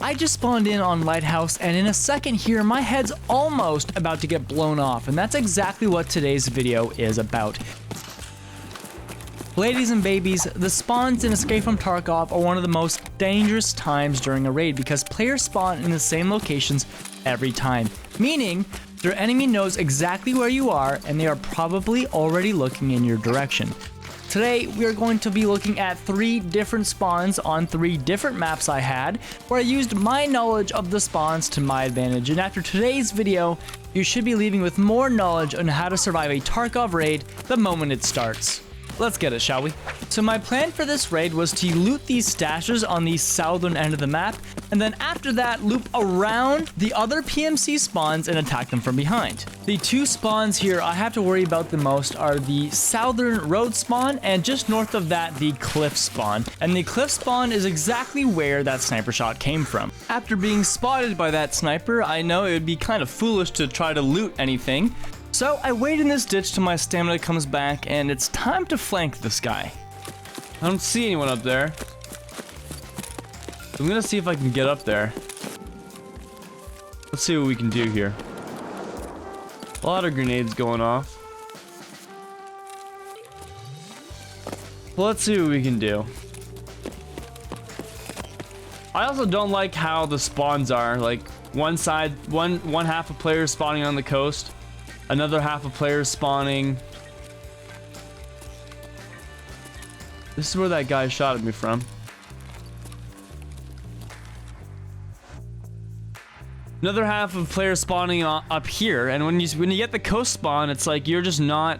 I just spawned in on Lighthouse, and in a second here, my head's almost about to get blown off, and that's exactly what today's video is about. Ladies and babies, the spawns in Escape from Tarkov are one of the most dangerous times during a raid because players spawn in the same locations every time, meaning their enemy knows exactly where you are and they are probably already looking in your direction. Today, we are going to be looking at 3 different spawns on 3 different maps I had, where I used my knowledge of the spawns to my advantage, and after today's video, you should be leaving with more knowledge on how to survive a Tarkov raid the moment it starts. Let's get it, shall we? So my plan for this raid was to loot these stashes on the southern end of the map, and then after that loop around the other PMC spawns and attack them from behind. The 2 spawns here I have to worry about the most are the southern road spawn and just north of that the cliff spawn. And the cliff spawn is exactly where that sniper shot came from. After being spotted by that sniper, I know it would be kind of foolish to try to loot anything. So I wait in this ditch till my stamina comes back, and it's time to flank this guy. I don't see anyone up there. I'm gonna see if I can get up there. Let's see what we can do here. A lot of grenades going off. Let's see what we can do. I also don't like how the spawns are. Like one side, one half of players spawning on the coast. Another half of players spawning. This is where that guy shot at me from. Another half of players spawning up here, and when you get the coast spawn, it's like you're just not.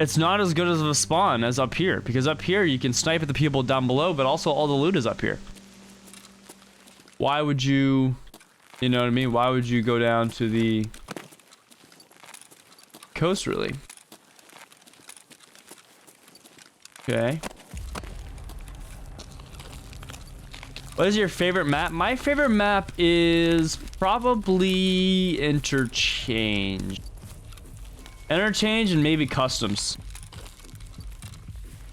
It's not as good as a spawn as up here, because up here you can snipe at the people down below, but also all the loot is up here. Why would you? You know what I mean? Why would you go down to the coast, really? Okay. What is your favorite map? My favorite map is probably Interchange. Interchange and maybe Customs.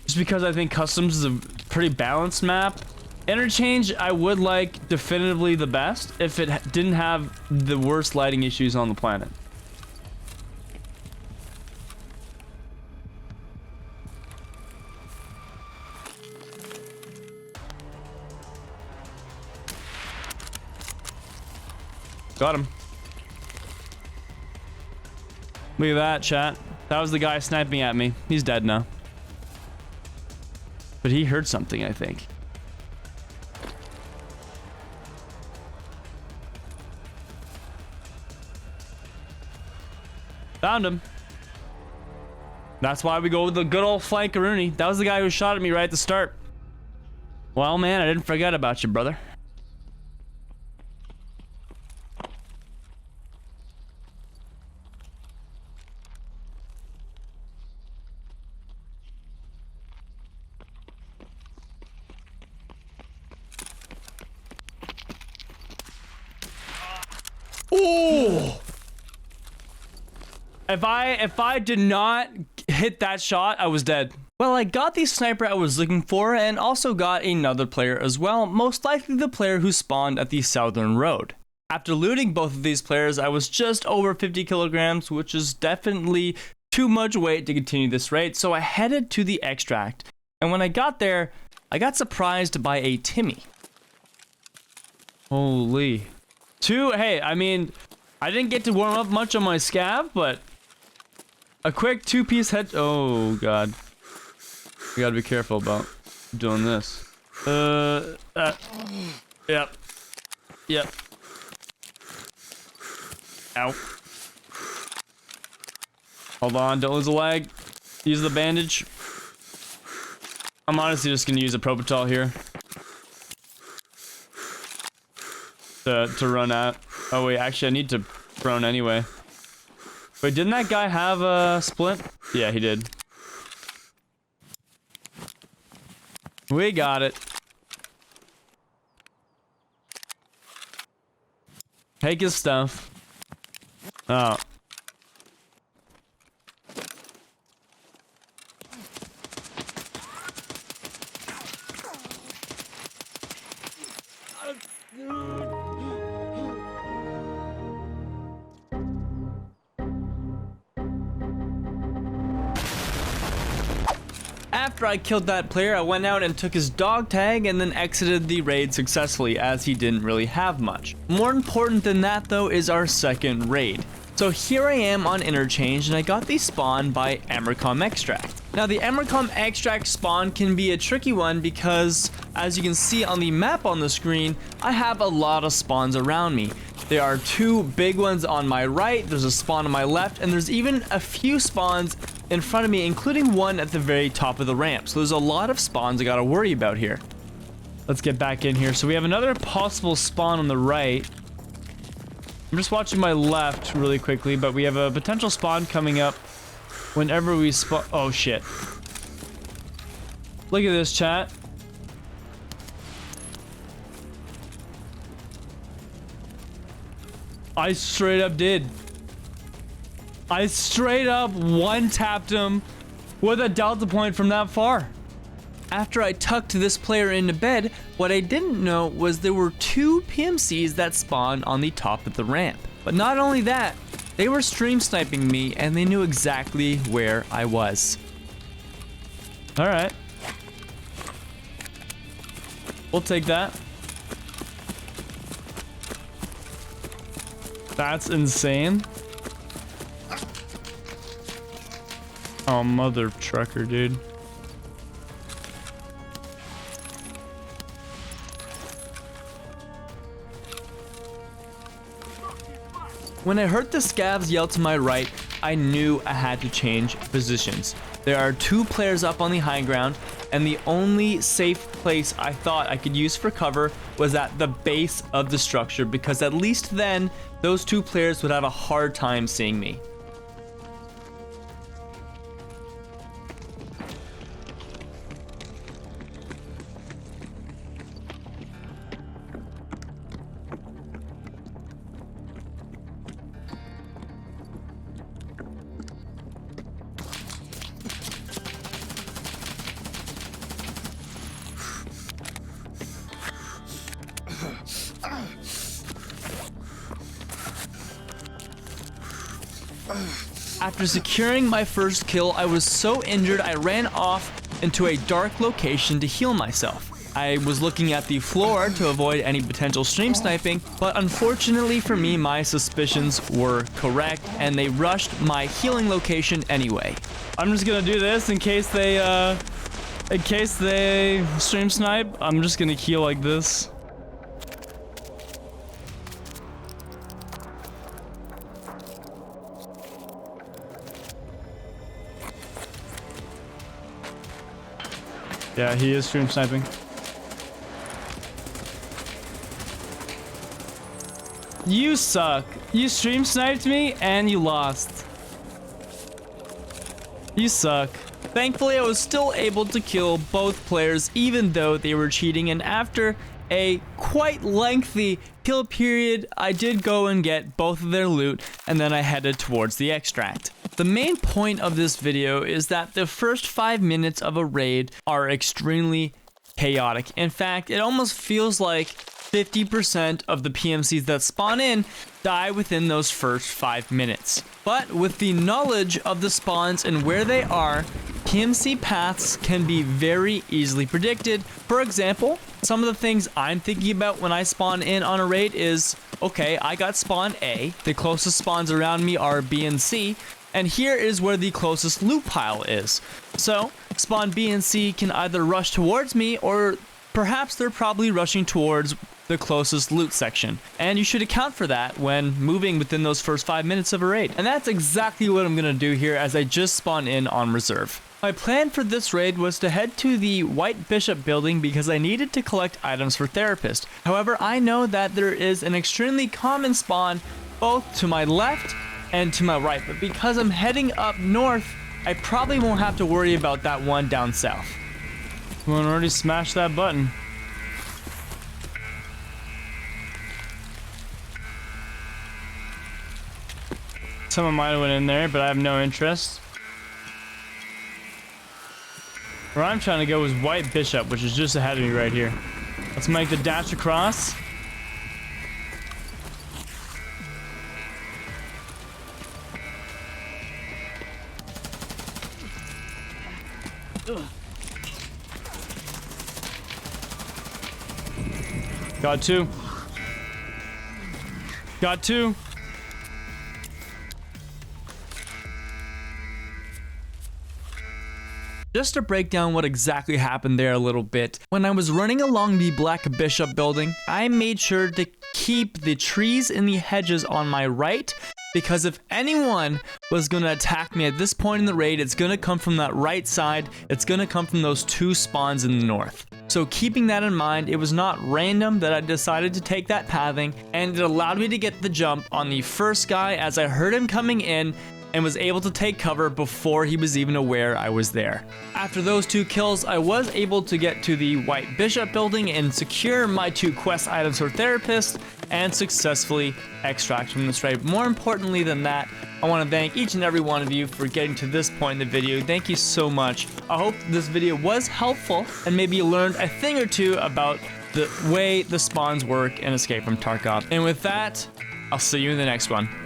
Just because I think Customs is a pretty balanced map. Interchange I would like definitively the best if it didn't have the worst lighting issues on the planet. Got him. Look at that, chat. That was the guy sniping at me. He's dead now. But he heard something, I think. Found him. That's why we go with the good old flankaroonie. That was the guy who shot at me right at the start. Well, man, I didn't forget about you, brother. Oh! If I did not hit that shot, I was dead. Well, I got the sniper I was looking for and also got another player as well, most likely the player who spawned at the southern road. After looting both of these players, I was just over 50 kilograms, which is definitely too much weight to continue this raid, so I headed to the extract. And when I got there, I got surprised by a Timmy. Holy. Hey, I mean, I didn't get to warm up much on my scav, but a quick 2-piece head. Oh god, we gotta be careful about doing this. Yep. Ow. Hold on, don't lose a leg. Use the bandage. I'm honestly just gonna use a Propital here. To run out. Oh wait, actually I need to prone anyway. Wait, didn't that guy have a splint? Yeah, he did. We got it. Take his stuff. Oh. After I killed that player, I went out and took his dog tag and then exited the raid successfully, as he didn't really have much. More important than that though is our second raid. So here I am on Interchange, and I got the spawn by Emercom Extract. Now the Emercom Extract spawn can be a tricky one because, as you can see on the map on the screen, I have a lot of spawns around me. There are two big ones on my right, there's a spawn on my left, and there's even a few spawns in front of me, including one at the very top of the ramp. So there's a lot of spawns I gotta worry about here. Let's get back in here. So we have another possible spawn on the right. I'm just watching my left really quickly, but we have a potential spawn coming up whenever we spawn. Oh shit. Look at this, chat. I straight up did. I straight up one-tapped him with a delta point from that far. After I tucked this player into bed, what I didn't know was there were two PMCs that spawned on the top of the ramp. But not only that, they were stream sniping me and they knew exactly where I was. Alright. We'll take that. That's insane. Oh, mother trucker, dude. When I heard the scavs yell to my right, I knew I had to change positions. There are two players up on the high ground, and the only safe place I thought I could use for cover was at the base of the structure, because at least then, those two players would have a hard time seeing me. After securing my first kill, I was so injured I ran off into a dark location to heal myself. I was looking at the floor to avoid any potential stream sniping, but unfortunately for me, my suspicions were correct and they rushed my healing location anyway. I'm just gonna do this in case they stream snipe. I'm just gonna heal like this. Yeah, he is stream sniping. You suck. You stream sniped me and you lost. You suck. Thankfully, I was still able to kill both players even though they were cheating, and after a quite lengthy kill period, I did go and get both of their loot, and then I headed towards the extract. The main point of this video is that the first 5 minutes of a raid are extremely chaotic. In fact, it almost feels like 50% of the PMCs that spawn in die within those first 5 minutes. But with the knowledge of the spawns and where they are, PMC paths can be very easily predicted. For example, some of the things I'm thinking about when I spawn in on a raid is, okay, I got spawn A, the closest spawns around me are B and C, and here is where the closest loot pile is. So, spawn B and C can either rush towards me, or perhaps they're probably rushing towards the closest loot section. And you should account for that when moving within those first 5 minutes of a raid. And that's exactly what I'm gonna do here as I just spawn in on reserve. My plan for this raid was to head to the White Bishop building because I needed to collect items for Therapist. However, I know that there is an extremely common spawn both to my left and to my right, but because I'm heading up north, I probably won't have to worry about that one down south. Someone already smashed that button. Someone might have went in there, but I have no interest. Where I'm trying to go is White Bishop, which is just ahead of me right here. Let's make the dash across. Got two. Got two. Just to break down what exactly happened there a little bit, when I was running along the Black Bishop building, I made sure to keep the trees and the hedges on my right, because if anyone was going to attack me at this point in the raid, it's going to come from that right side. It's going to come from those two spawns in the north. So keeping that in mind, it was not random that I decided to take that pathing, and it allowed me to get the jump on the first guy as I heard him coming in and was able to take cover before he was even aware I was there. After those two kills, I was able to get to the White Bishop building and secure my 2 quest items for Therapist and successfully extract from this raid. More importantly than that, I want to thank each and every one of you for getting to this point in the video. Thank you so much. I hope this video was helpful and maybe you learned a thing or two about the way the spawns work in Escape from Tarkov. And with that, I'll see you in the next one.